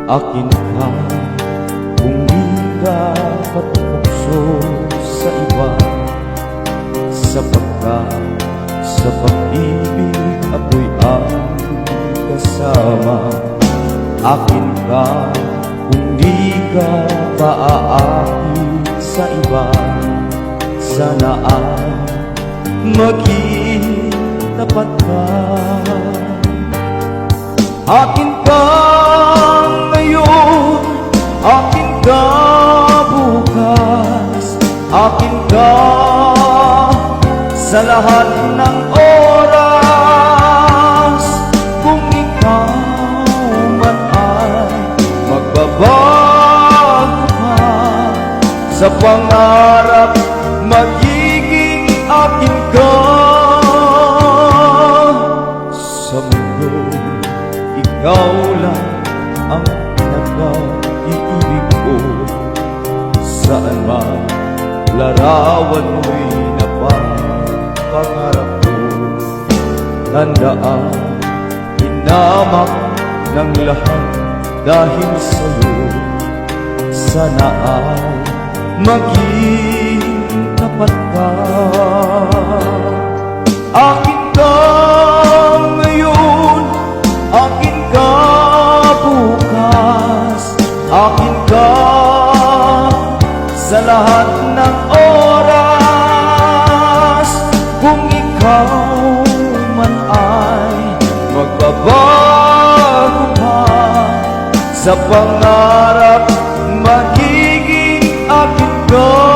Akin ka kung di ka patupokso sa iba, sapagkat sa pag-ibig ako'y ang kasama. Akin ka kung di ka paaakit sa iba, sana ay maging tapat ka. Akin ka ngayon, akin ka bukas, akin ka sa lahat ng oras. Kung ikaw man ay magbabago ka, sa pangarap magiging akin ka. Sa mundo, ikaw lang ang nag-iibig ko. Saan man larawan mo'y napapangarap ko. Tandaan, hinamak ng lahat dahil sa'yo. Sana ay maging tapat ka. Akin ka ngayon, akin ka bukas, akin ka sa lahat ng oras. Kung ikaw man ay magbabago pa, sa pangarap magiging akin ka.